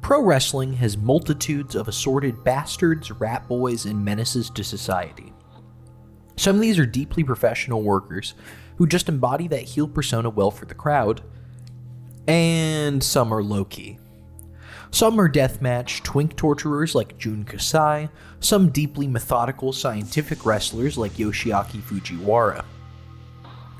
Pro wrestling has multitudes of assorted bastards, rat boys, and menaces to society. Some of these are deeply professional workers who just embody that heel persona well for the crowd, and some are low-key. Some are deathmatch twink torturers like Jun Kasai, some deeply methodical scientific wrestlers like Yoshiaki Fujiwara.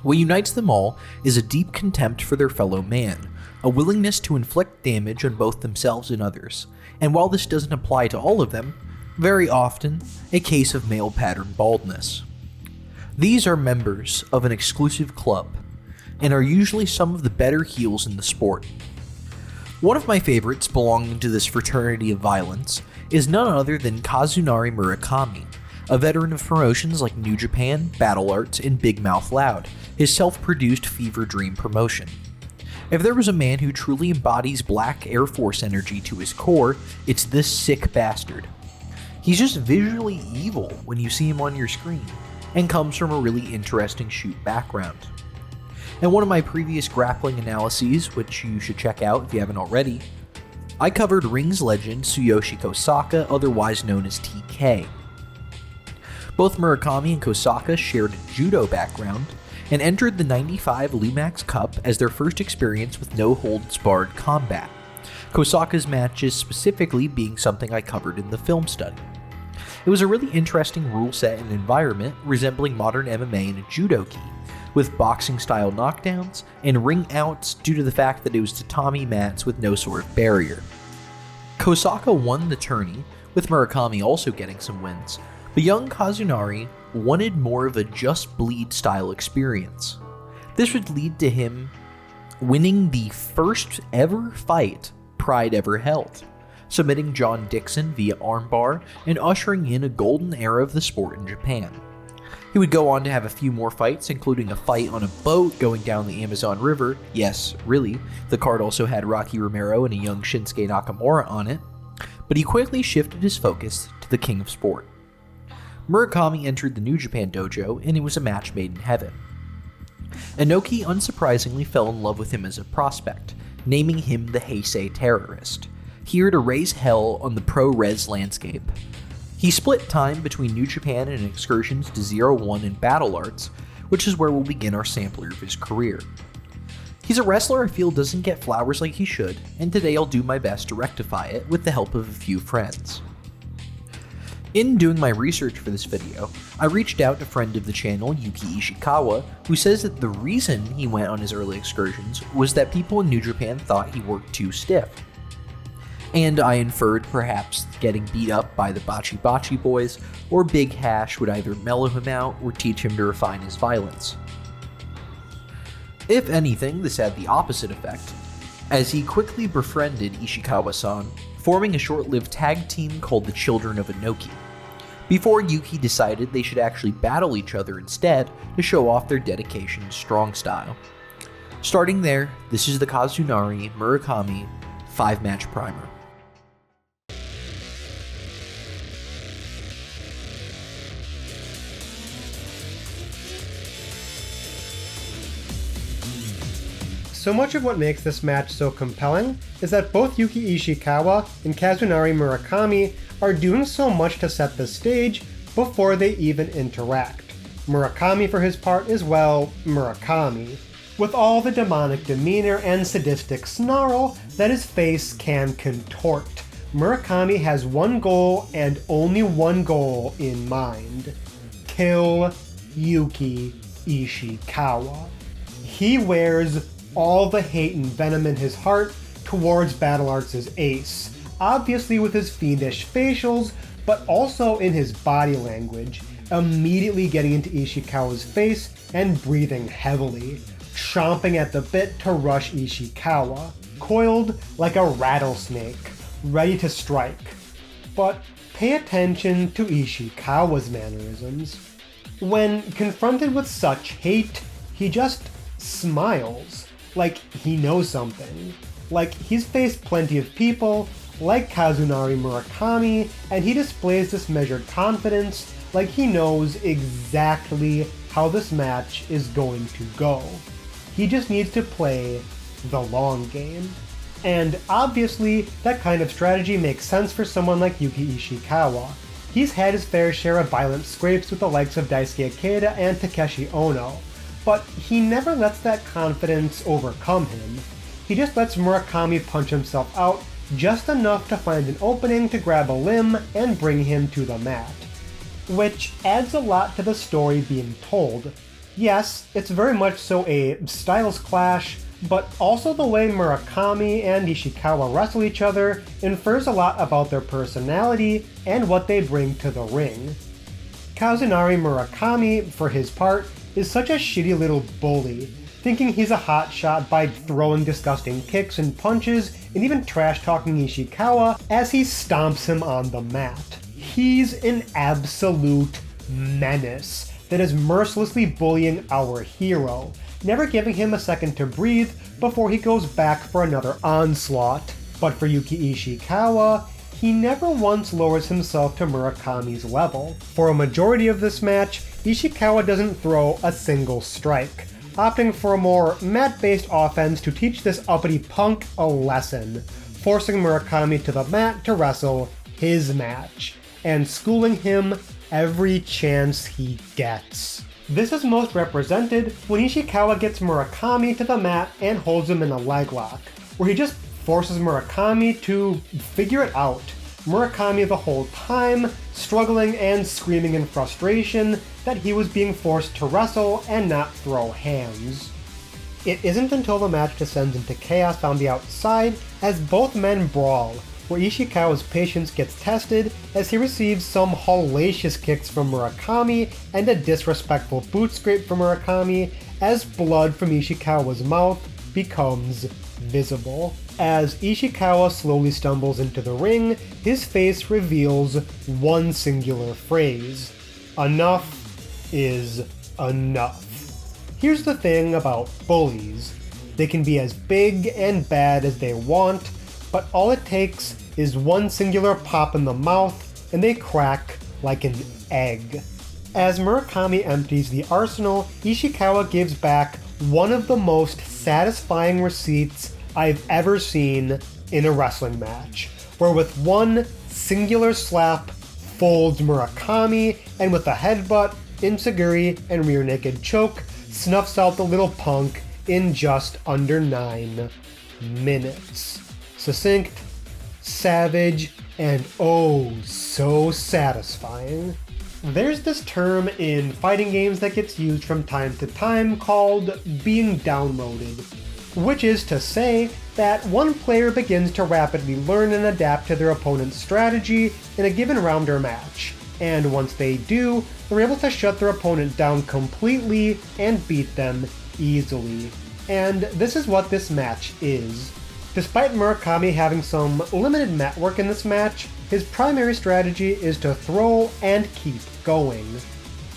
What unites them all is a deep contempt for their fellow man, a willingness to inflict damage on both themselves and others, and while this doesn't apply to all of them, very often, a case of male pattern baldness. These are members of an exclusive club, and are usually some of the better heels in the sport. One of my favorites belonging to this fraternity of violence is none other than Kazunari Murakami, a veteran of promotions like New Japan, Battle Arts, and Big Mouth Loud, his self-produced Fever Dream promotion. If there was a man who truly embodies Black Air Force energy to his core, it's this sick bastard. He's just visually evil when you see him on your screen, and comes from a really interesting shoot background. In one of my previous grappling analyses, which you should check out if you haven't already, I covered Rings legend Tsuyoshi Kosaka, otherwise known as TK. Both Murakami and Kosaka shared a judo background, and entered the '95 Lumax Cup as their first experience with no-holds-barred combat, Kosaka's matches specifically being something I covered in the film study. It was a really interesting rule set and environment resembling modern MMA and a judogi, with boxing-style knockdowns and ring outs due to the fact that it was tatami mats with no sort of barrier. Kosaka won the tourney, with Murakami also getting some wins, but young Kazunari wanted more of a just bleed style experience. This would lead to him winning the first ever fight Pride ever held, submitting John Dixon via armbar and ushering in a golden era of the sport in Japan. He would go on to have a few more fights, including a fight on a boat going down the Amazon River. Yes, really, the card also had Rocky Romero and a young Shinsuke Nakamura on it, but he quickly shifted his focus to the king of sport. Murakami entered the New Japan dojo, and it was a match made in heaven. Inoki unsurprisingly fell in love with him as a prospect, naming him the Heisei Terrorist, here to raise hell on the pro-res landscape. He split time between New Japan and excursions to 0-1 and Battle Arts, which is where we'll begin our sampler of his career. He's a wrestler I feel doesn't get flowers like he should, and today I'll do my best to rectify it with the help of a few friends. In doing my research for this video, I reached out to friend of the channel Yuki Ishikawa, who says that the reason he went on his early excursions was that people in New Japan thought he worked too stiff. And I inferred perhaps getting beat up by the Bachi Bachi boys or Big Hash would either mellow him out or teach him to refine his violence. If anything, this had the opposite effect, as he quickly befriended Ishikawa-san, forming a short-lived tag team called the Children of Inoki, before Yuki decided they should actually battle each other instead to show off their dedication to strong style. Starting there, this is the Kazunari Murakami 5-match primer. So much of what makes this match so compelling is that both Yuki Ishikawa and Kazunari Murakami are doing so much to set the stage before they even interact. Murakami, for his part, is, well, Murakami, with all the demonic demeanor and sadistic snarl that his face can contort. Murakami has one goal and only one goal in mind: kill Yuki Ishikawa. He wears all the hate and venom in his heart towards Battle Arts' ace, obviously with his fiendish facials, but also in his body language, immediately getting into Ishikawa's face and breathing heavily, chomping at the bit to rush Ishikawa, coiled like a rattlesnake, ready to strike. But pay attention to Ishikawa's mannerisms. When confronted with such hate, he just smiles, like he knows something. Like he's faced plenty of people, like Kazunari Murakami, and he displays this measured confidence like he knows exactly how this match is going to go. He just needs to play the long game. And obviously, that kind of strategy makes sense for someone like Yuki Ishikawa. He's had his fair share of violent scrapes with the likes of Daisuke Ikeda and Takeshi Ono, but he never lets that confidence overcome him. He just lets Murakami punch himself out just enough to find an opening to grab a limb and bring him to the mat. Which adds a lot to the story being told. Yes, it's very much so a styles clash, but also the way Murakami and Ishikawa wrestle each other infers a lot about their personality and what they bring to the ring. Kazunari Murakami, for his part, is such a shitty little bully, thinking he's a hotshot by throwing disgusting kicks and punches and even trash-talking Ishikawa as he stomps him on the mat. He's an absolute menace that is mercilessly bullying our hero, never giving him a second to breathe before he goes back for another onslaught. But for Yuki Ishikawa, he never once lowers himself to Murakami's level. For a majority of this match, Ishikawa doesn't throw a single strike, opting for a more mat-based offense to teach this uppity punk a lesson, forcing Murakami to the mat to wrestle his match, and schooling him every chance he gets. This is most represented when Ishikawa gets Murakami to the mat and holds him in a leg lock, where he just forces Murakami to figure it out. Murakami the whole time struggling and screaming in frustration that he was being forced to wrestle and not throw hands. It isn't until the match descends into chaos on the outside as both men brawl, where Ishikawa's patience gets tested as he receives some hellacious kicks from Murakami and a disrespectful boot scrape from Murakami as blood from Ishikawa's mouth becomes visible. As Ishikawa slowly stumbles into the ring, his face reveals one singular phrase: "Enough is enough." Here's the thing about bullies. They can be as big and bad as they want, but all it takes is one singular pop in the mouth and they crack like an egg. As Murakami empties the arsenal, Ishikawa gives back one of the most satisfying receipts I've ever seen in a wrestling match, where with one singular slap folds Murakami and with a headbutt, enziguri, and rear naked choke snuffs out the little punk in just under 9 minutes. Succinct, savage, and oh so satisfying. There's this term in fighting games that gets used from time to time called being downloaded, which is to say that one player begins to rapidly learn and adapt to their opponent's strategy in a given round or match, and once they do, they're able to shut their opponent down completely and beat them easily. And this is what this match is. Despite Murakami having some limited mat work in this match, his primary strategy is to throw and keep going.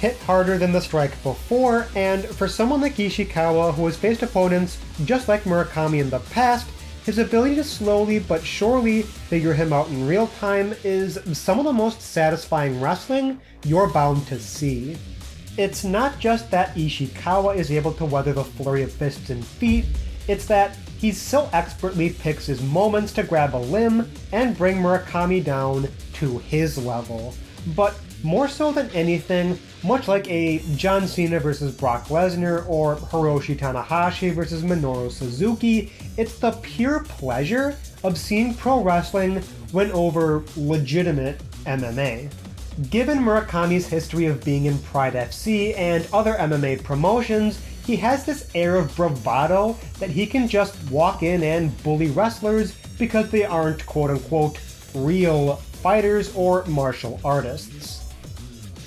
Hit harder than the strike before, and for someone like Ishikawa who has faced opponents just like Murakami in the past, his ability to slowly but surely figure him out in real time is some of the most satisfying wrestling you're bound to see. It's not just that Ishikawa is able to weather the flurry of fists and feet, it's that he so expertly picks his moments to grab a limb and bring Murakami down to his level. But more so than anything, much like a John Cena versus Brock Lesnar or Hiroshi Tanahashi versus Minoru Suzuki, it's the pure pleasure of seeing pro wrestling win over legitimate MMA. Given Murakami's history of being in Pride FC and other MMA promotions, he has this air of bravado that he can just walk in and bully wrestlers because they aren't quote-unquote real fighters or martial artists.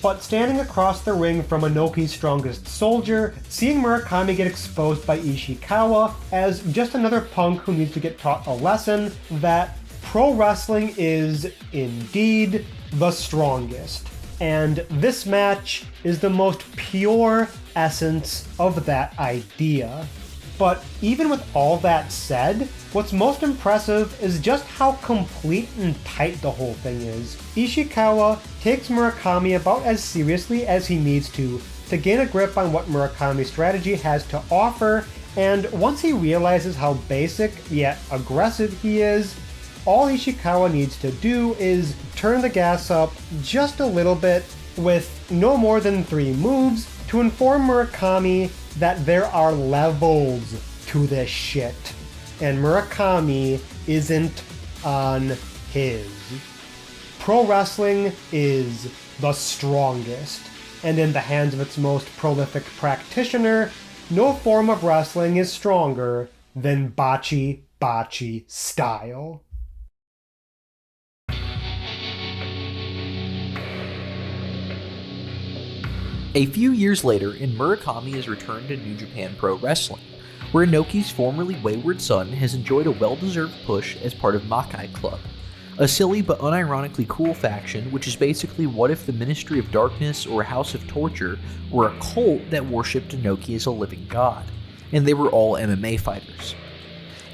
But standing across the ring from Inoki's strongest soldier, seeing Murakami get exposed by Ishikawa as just another punk who needs to get taught a lesson that pro wrestling is indeed the strongest. And this match is the most pure essence of that idea. But even with all that said, what's most impressive is just how complete and tight the whole thing is. Ishikawa takes Murakami about as seriously as he needs to gain a grip on what Murakami's strategy has to offer, And once he realizes how basic yet aggressive he is, all Ishikawa needs to do is turn the gas up just a little bit with no more than 3 moves to inform Murakami that there are levels to this shit. And Murakami isn't on his. Pro wrestling is the strongest, and in the hands of its most prolific practitioner, no form of wrestling is stronger than Bachi style. A few years later, Murakami has returned to New Japan Pro Wrestling, where Inoki's formerly wayward son has enjoyed a well-deserved push as part of Makai Club, a silly but unironically cool faction which is basically what if the Ministry of Darkness or House of Torture were a cult that worshipped Inoki as a living god, and they were all MMA fighters.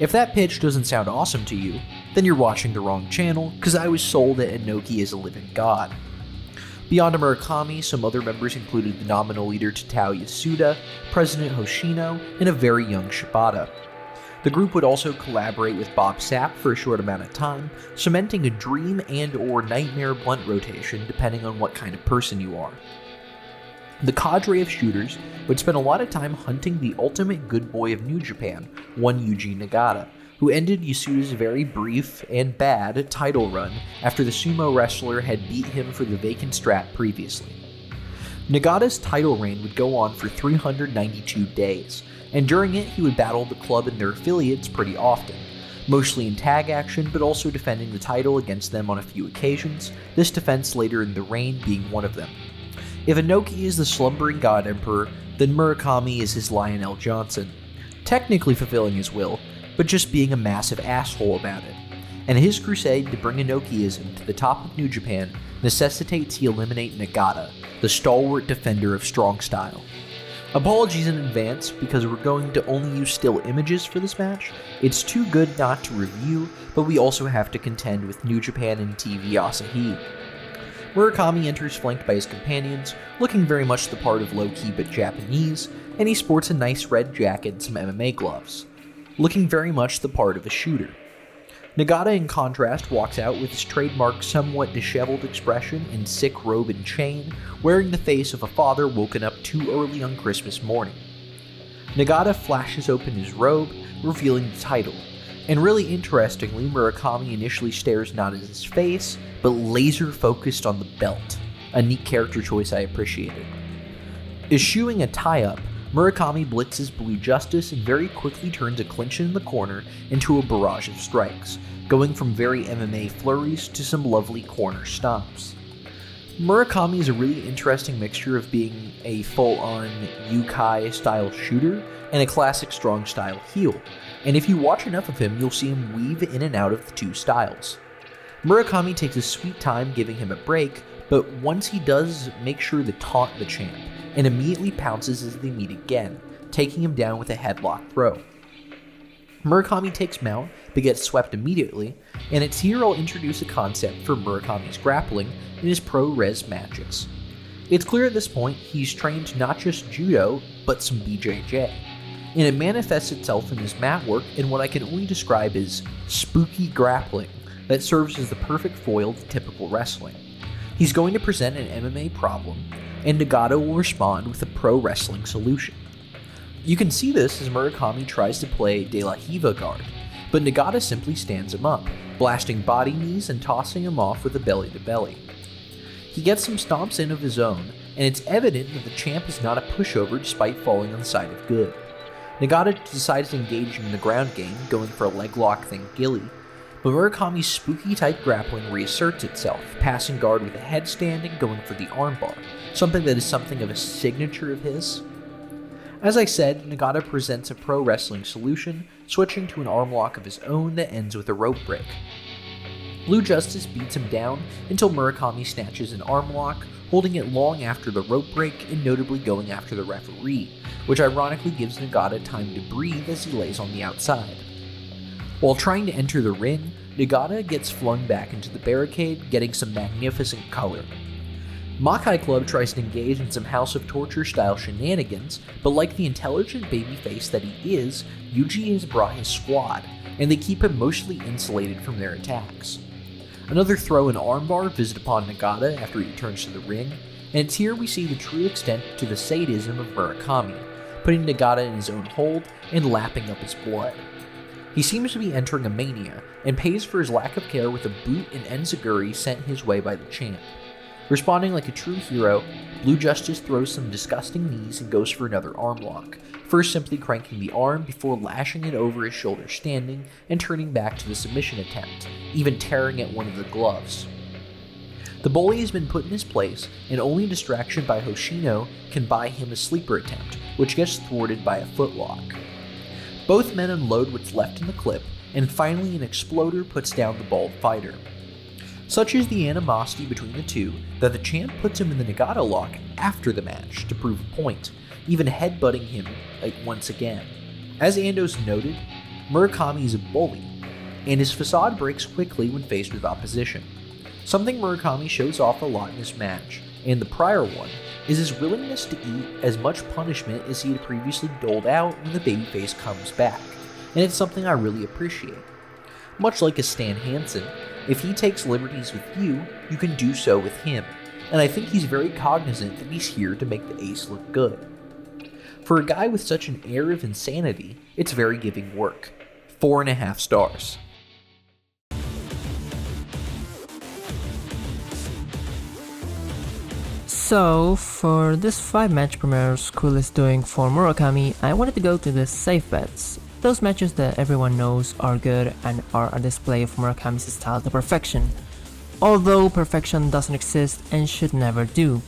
If that pitch doesn't sound awesome to you, then you're watching the wrong channel, because I was sold that Inoki is a living god. Beyond Murakami, some other members included the nominal leader Tatao Yasuda, President Hoshino, and a very young Shibata. The group would also collaborate with Bob Sapp for a short amount of time, cementing a dream and or nightmare blunt rotation depending on what kind of person you are. The cadre of shooters would spend a lot of time hunting the ultimate good boy of New Japan, one Yuji Nagata, who ended Yasuda's very brief and bad title run after the sumo wrestler had beat him for the vacant strap previously. Nagata's title reign would go on for 392 days, and during it he would battle the club and their affiliates pretty often, mostly in tag action but also defending the title against them on a few occasions, this defense later in the reign being one of them. If Inoki is the slumbering god emperor, then Murakami is his Lionel Johnson, technically fulfilling his will, but just being a massive asshole about it. And his crusade to bring Inokiism to the top of New Japan necessitates he eliminate Nagata, the stalwart defender of strong style. Apologies in advance, because we're going to only use still images for this match. It's too good not to review, but we also have to contend with New Japan and TV Asahi. Murakami enters flanked by his companions, looking very much the part of low-key but Japanese, and he sports a nice red jacket and some MMA gloves, looking very much the part of a shooter. Nagata, in contrast, walks out with his trademark somewhat disheveled expression and sick robe and chain, wearing the face of a father woken up too early on Christmas morning. Nagata flashes open his robe, revealing the title, and really interestingly, Murakami initially stares not at his face, but laser focused on the belt, a neat character choice I appreciated. Eschewing a tie-up, Murakami blitzes Blue Justice and very quickly turns a clinch in the corner into a barrage of strikes, going from very MMA flurries to some lovely corner stomps. Murakami is a really interesting mixture of being a full-on Yukai-style shooter and a classic strong-style heel, and if you watch enough of him, you'll see him weave in and out of the two styles. Murakami takes a sweet time giving him a break, but once he does, make sure to taunt the champ, and immediately pounces as they meet again, taking him down with a headlock throw. Murakami takes mount, but gets swept immediately, and it's here I'll introduce a concept for Murakami's grappling in his pro-res matches. It's clear at this point he's trained not just judo, but some BJJ, and it manifests itself in his mat work in what I can only describe as spooky grappling that serves as the perfect foil to typical wrestling. He's going to present an MMA problem, and Nagata will respond with a pro-wrestling solution. You can see this as Murakami tries to play De La Hiva guard, but Nagata simply stands him up, blasting body knees and tossing him off with a belly-to-belly. He gets some stomps in of his own, and it's evident that the champ is not a pushover despite falling on the side of good. Nagata decides to engage in the ground game, going for a leg lock then gilly, but Murakami's spooky-type grappling reasserts itself, passing guard with a headstand and going for the armbar, something that is something of a signature of his. As I said, Nagata presents a pro-wrestling solution, switching to an arm lock of his own that ends with a rope break. Blue Justice beats him down until Murakami snatches an arm lock, holding it long after the rope break and notably going after the referee, which ironically gives Nagata time to breathe as he lays on the outside. While trying to enter the ring, Nagata gets flung back into the barricade, getting some magnificent color. Makai Club tries to engage in some House of Torture style shenanigans, but like the intelligent babyface that he is, Yuji has brought his squad, and they keep him mostly insulated from their attacks. Another throw and armbar visit upon Nagata after he returns to the ring, and it's here we see the true extent to the sadism of Murakami, putting Nagata in his own hold and lapping up his blood. He seems to be entering a mania, and pays for his lack of care with a boot and enziguri sent his way by the champ. Responding like a true hero, Blue Justice throws some disgusting knees and goes for another arm lock, first simply cranking the arm before lashing it over his shoulder standing and turning back to the submission attempt, even tearing at one of the gloves. The bully has been put in his place, and only a distraction by Hoshino can buy him a sleeper attempt, which gets thwarted by a footlock. Both men unload what's left in the clip, and finally an exploder puts down the bald fighter. Such is the animosity between the two that the champ puts him in the Nagata lock after the match to prove a point, even headbutting him once again. As Andos noted, Murakami is a bully, and his facade breaks quickly when faced with opposition. Something Murakami shows off a lot in this match, and the prior one, is his willingness to eat as much punishment as he had previously doled out when the babyface comes back, and it's something I really appreciate. Much like a Stan Hansen, if he takes liberties with you, you can do so with him, and I think he's very cognizant that he's here to make the ace look good. For a guy with such an air of insanity, it's very giving work. 4.5 stars. So, for this 5-match premiere Squill is doing for Murakami, I wanted to go to the safe bets. Those matches that everyone knows are good and are a display of Murakami's style to perfection. Although perfection doesn't exist and should never do.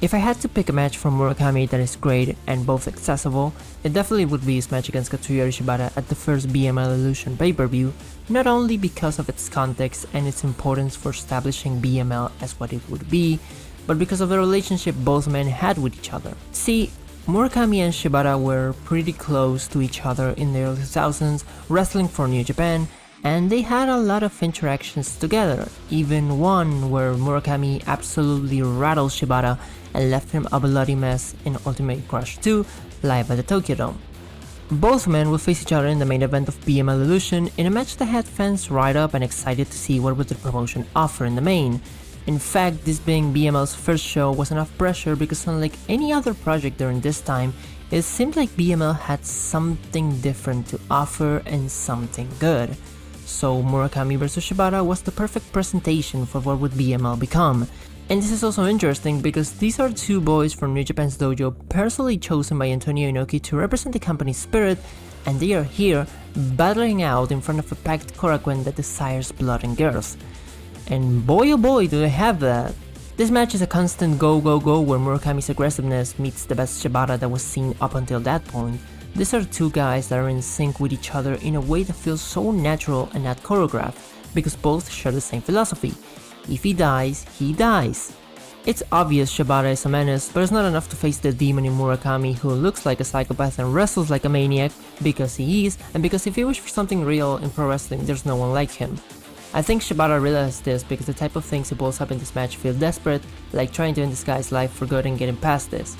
If I had to pick a match from Murakami that is great and both accessible, it definitely would be his match against Katsuhiro Shibata at the first BML Illusion pay-per-view, not only because of its context and its importance for establishing BML as what it would be, but because of the relationship both men had with each other. See, Murakami and Shibata were pretty close to each other in the early 2000s, wrestling for New Japan, and they had a lot of interactions together, even one where Murakami absolutely rattled Shibata and left him a bloody mess in Ultimate Crush 2, live at the Tokyo Dome. Both men will face each other in the main event of BML Illusion in a match that had fans riled up and excited to see what would the promotion offer in the main. In fact, this being BML's first show was enough pressure because unlike any other project during this time, it seemed like BML had something different to offer and something good. So Murakami vs Shibata was the perfect presentation for what would BML become. And this is also interesting because these are two boys from New Japan's dojo personally chosen by Antonio Inoki to represent the company's spirit, and they are here battling out in front of a packed Korakuen that desires blood and girth. And boy oh boy do they have that. This match is a constant go go go where Murakami's aggressiveness meets the best Shibata that was seen up until that point. These are two guys that are in sync with each other in a way that feels so natural and not choreographed, because both share the same philosophy. If he dies, he dies. It's obvious Shibata is a menace, but it's not enough to face the demon in Murakami who looks like a psychopath and wrestles like a maniac, because he is, and because if you wish for something real in pro wrestling, there's no one like him. I think Shibata realized this because the type of things he pulls up in this match feel desperate, like trying to end this guy's life for good and getting past this.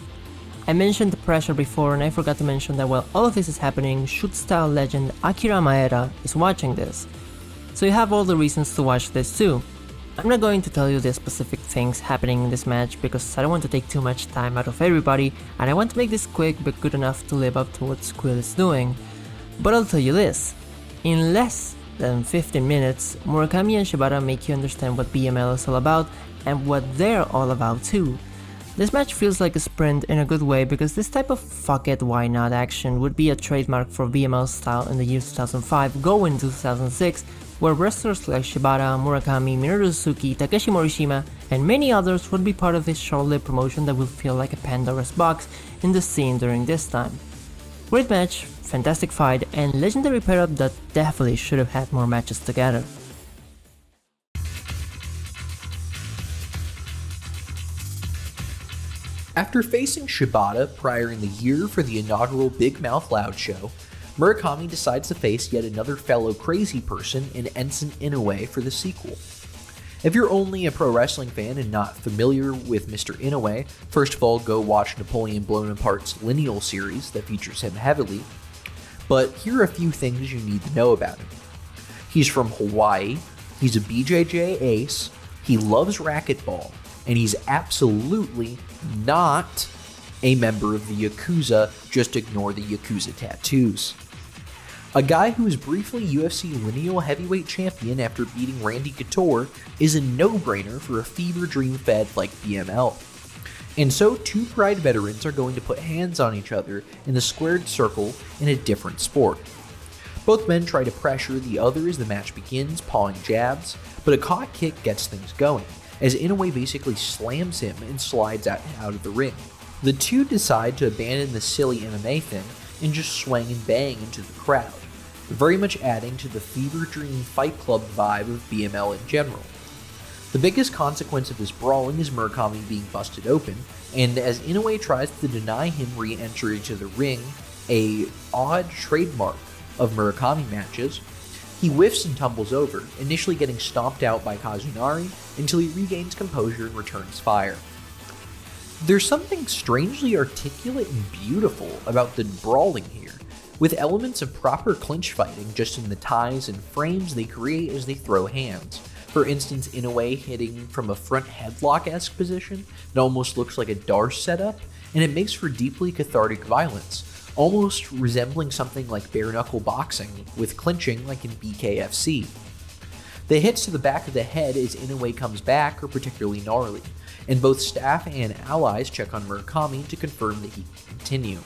I mentioned the pressure before, and I forgot to mention that while all of this is happening, shoot-style legend Akira Maeda is watching this. So you have all the reasons to watch this too. I'm not going to tell you the specific things happening in this match because I don't want to take too much time out of everybody, and I want to make this quick but good enough to live up to what Squill is doing. But I'll tell you this, in less than 15 minutes, Murakami and Shibata make you understand what BML is all about and what they're all about too. This match feels like a sprint in a good way because this type of fuck it why not action would be a trademark for BML style in the year 2005 going into 2006, where wrestlers like Shibata, Murakami, Minoru Suzuki, Takeshi Morishima, and many others would be part of this short-lived promotion that will feel like a Pandora's box in the scene during this time. Great match, fantastic fight, and legendary pair-up that definitely should have had more matches together. After facing Shibata prior in the year for the inaugural Big Mouth Loud show, Murakami decides to face yet another fellow crazy person in Ensign Inoue for the sequel. If you're only a pro wrestling fan and not familiar with Mr. Inoue, first of all, go watch Napoleon Blown Apart's Lineal series that features him heavily. But here are a few things you need to know about him. He's from Hawaii, he's a BJJ ace, he loves racquetball, and he's absolutely not a member of the Yakuza, just ignore the Yakuza tattoos. A guy who was briefly UFC lineal heavyweight champion after beating Randy Couture is a no-brainer for a fever dream fed like BML. And so two Pride veterans are going to put hands on each other in the squared circle in a different sport. Both men try to pressure the other as the match begins, pawing jabs, but a caught kick gets things going, as Inoue basically slams him and slides out of the ring. The two decide to abandon the silly MMA thing and just swing and bang into the crowd, very much adding to the fever dream Fight Club vibe of BML in general. The biggest consequence of this brawling is Murakami being busted open, and as Inoue tries to deny him re-entry to the ring, a odd trademark of Murakami matches, he whiffs and tumbles over, initially getting stomped out by Kazunari until he regains composure and returns fire. There's something strangely articulate and beautiful about the brawling here, with elements of proper clinch fighting just in the ties and frames they create as they throw hands. For instance, Inoue hitting from a front headlock-esque position that almost looks like a Darce setup, and it makes for deeply cathartic violence, almost resembling something like bare-knuckle boxing, with clinching like in BKFC. The hits to the back of the head as Inoue comes back are particularly gnarly, and both staff and allies check on Murakami to confirm that he can continue.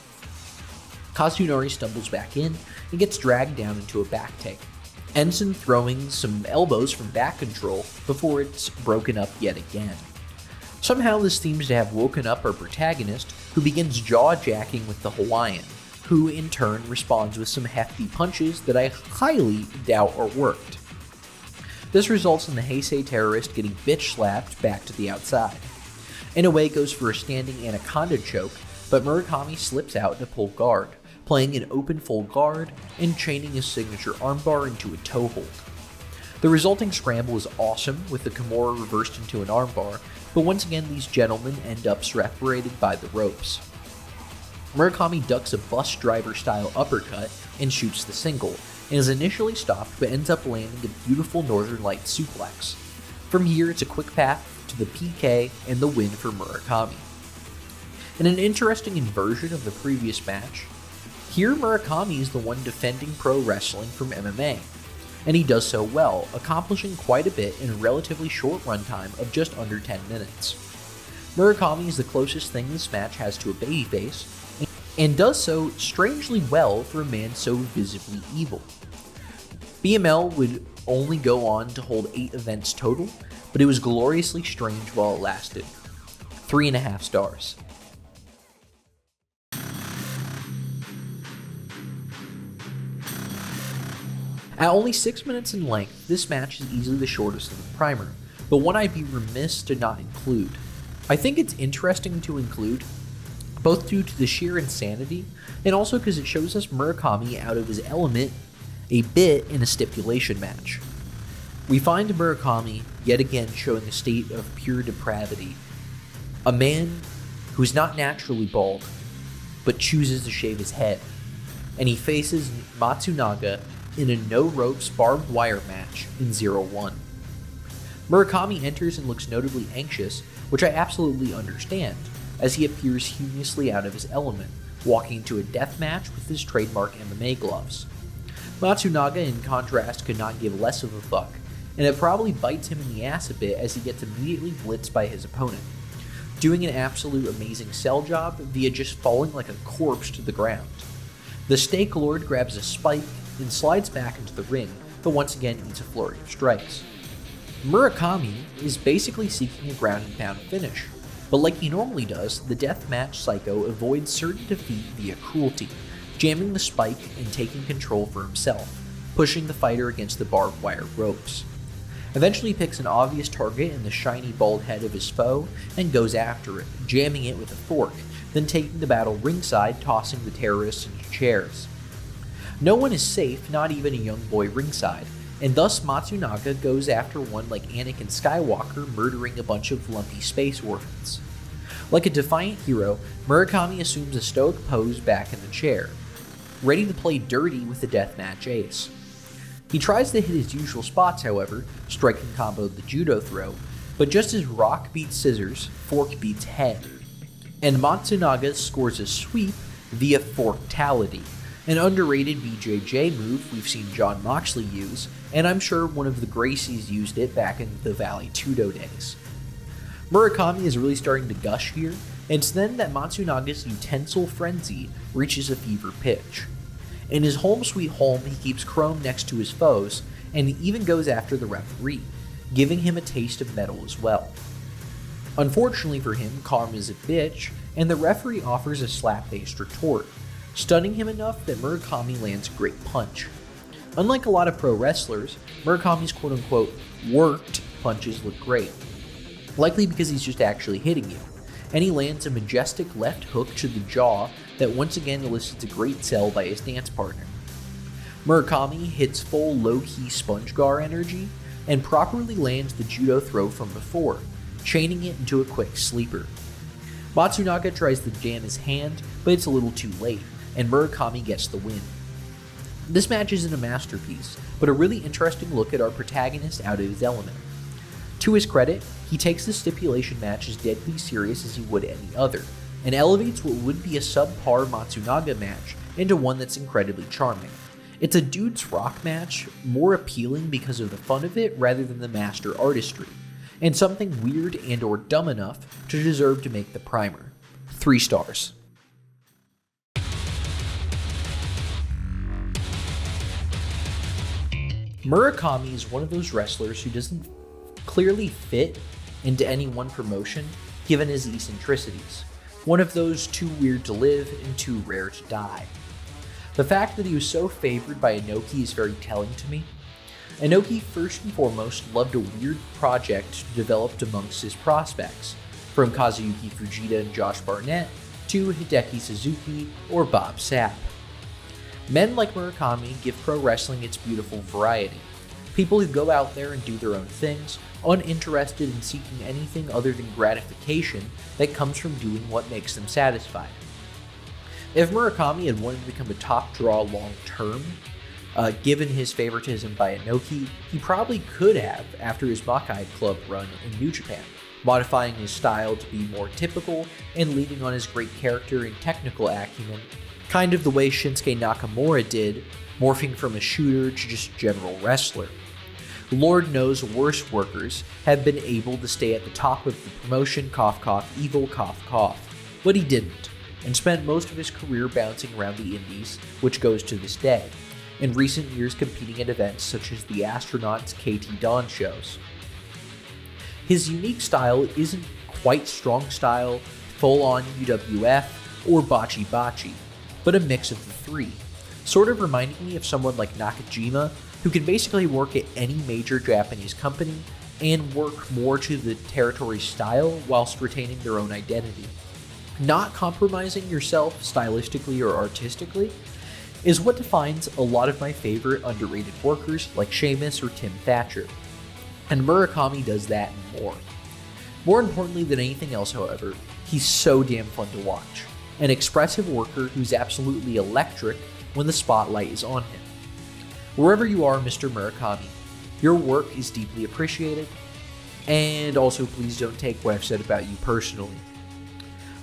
Kazunari stumbles back in and gets dragged down into a back take. Ensign throwing some elbows from back control before it's broken up yet again. Somehow this seems to have woken up our protagonist, who begins jaw-jacking with the Hawaiian, who in turn responds with some hefty punches that I highly doubt are worked. This results in the Heisei terrorist getting bitch-slapped back to the outside. Inoue goes for a standing anaconda choke, but Murakami slips out to pull guard, playing an open full guard and chaining his signature armbar into a toe hold. The resulting scramble is awesome, with the Kimura reversed into an armbar, but once again these gentlemen end up separated by the ropes. Murakami ducks a bus driver style uppercut and shoots the single, and is initially stopped but ends up landing a beautiful Northern Light suplex. From here it's a quick path to the PK and the win for Murakami. In an interesting inversion of the previous match, here Murakami is the one defending pro wrestling from MMA, and he does so well, accomplishing quite a bit in a relatively short runtime of just under 10 minutes. Murakami is the closest thing this match has to a babyface, and does so strangely well for a man so visibly evil. BML would only go on to hold 8 events total, but it was gloriously strange while it lasted. 3.5 stars. At only 6 minutes in length, this match is easily the shortest of the primer, but one I'd be remiss to not include. I think it's interesting to include, both due to the sheer insanity, and also because it shows us Murakami out of his element a bit in a stipulation match. We find Murakami yet again showing a state of pure depravity. A man who is not naturally bald, but chooses to shave his head, and he faces Matsunaga in a no-ropes barbed wire match in 0-1. Murakami enters and looks notably anxious, which I absolutely understand, as he appears humorously out of his element, walking into a death match with his trademark MMA gloves. Matsunaga, in contrast, could not give less of a fuck, and it probably bites him in the ass a bit as he gets immediately blitzed by his opponent, doing an absolute amazing sell job via just falling like a corpse to the ground. The Steak Lord grabs a spike and slides back into the ring, but once again eats a flurry of strikes. Murakami is basically seeking a ground and pound finish, but like he normally does, the deathmatch psycho avoids certain defeat via cruelty, jamming the spike and taking control for himself, pushing the fighter against the barbed wire ropes. Eventually he picks an obvious target in the shiny bald head of his foe and goes after it, jamming it with a fork, then taking the battle ringside, tossing the terrorists into chairs. No one is safe, not even a young boy ringside, and thus Matsunaga goes after one like Anakin Skywalker murdering a bunch of lumpy space orphans. Like a defiant hero, Murakami assumes a stoic pose back in the chair, ready to play dirty with the deathmatch ace. He tries to hit his usual spots, however, striking combo the judo throw, but just as rock beats scissors, fork beats head. And Matsunaga scores a sweep via forktality, an underrated BJJ move we've seen Jon Moxley use, and I'm sure one of the Gracies used it back in the Valley Tudo days. Murakami is really starting to gush here, and it's then that Matsunaga's utensil frenzy reaches a fever pitch. In his home sweet home, he keeps Chrome next to his foes, and he even goes after the referee, giving him a taste of metal as well. Unfortunately for him, Karma is a bitch, and the referee offers a slap-based retort, stunning him enough that Murakami lands a great punch. Unlike a lot of pro wrestlers, Murakami's quote-unquote worked punches look great, likely because he's just actually hitting you, and he lands a majestic left hook to the jaw that once again elicits a great sell by his dance partner. Murakami hits full low-key sponge gar energy and properly lands the judo throw from before, chaining it into a quick sleeper. Matsunaga tries to jam his hand, but it's a little too late, and Murakami gets the win. This match isn't a masterpiece, but a really interesting look at our protagonist out of his element. To his credit, he takes the stipulation match as deadly serious as he would any other, and elevates what would be a subpar Matsunaga match into one that's incredibly charming. It's a dude's rock match, more appealing because of the fun of it rather than the master artistry, and something weird and or dumb enough to deserve to make the primer. 3 stars. Murakami is one of those wrestlers who doesn't clearly fit into any one promotion given his eccentricities. One of those too weird to live and too rare to die. The fact that he was so favored by Inoki is very telling to me. Inoki first and foremost loved a weird project developed amongst his prospects, from Kazuyuki Fujita and Josh Barnett to Hideki Suzuki or Bob Sapp. Men like Murakami give pro wrestling its beautiful variety. People who go out there and do their own things, uninterested in seeking anything other than gratification that comes from doing what makes them satisfied. If Murakami had wanted to become a top draw long term, given his favoritism by Inoki, he probably could have after his Makai Club run in New Japan, modifying his style to be more typical and leaning on his great character and technical acumen, kind of the way Shinsuke Nakamura did, morphing from a shooter to just general wrestler. Lord knows worse workers have been able to stay at the top of the promotion, cough cough, evil cough cough, but he didn't, and spent most of his career bouncing around the indies, which goes to this day, in recent years competing at events such as the Astronauts KT Dawn shows. His unique style isn't quite strong style, full-on UWF, or Bachi Bachi, but a mix of the three, sort of reminding me of someone like Nakajima, who can basically work at any major Japanese company and work more to the territory's style whilst retaining their own identity. Not compromising yourself stylistically or artistically is what defines a lot of my favorite underrated workers like Sheamus or Tim Thatcher, and Murakami does that and more. More importantly than anything else, however, he's so damn fun to watch, an expressive worker who's absolutely electric when the spotlight is on him. Wherever you are, Mr. Murakami, your work is deeply appreciated, and also please don't take what I've said about you personally.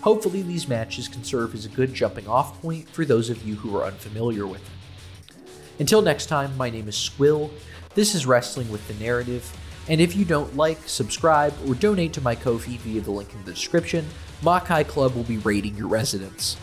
Hopefully these matches can serve as a good jumping off point for those of you who are unfamiliar with them. Until next time, my name is Squill, this is Wrestling with the Narrative, and if you don't like, subscribe, or donate to my Ko-fi via the link in the description, Makai Club will be raiding your residence.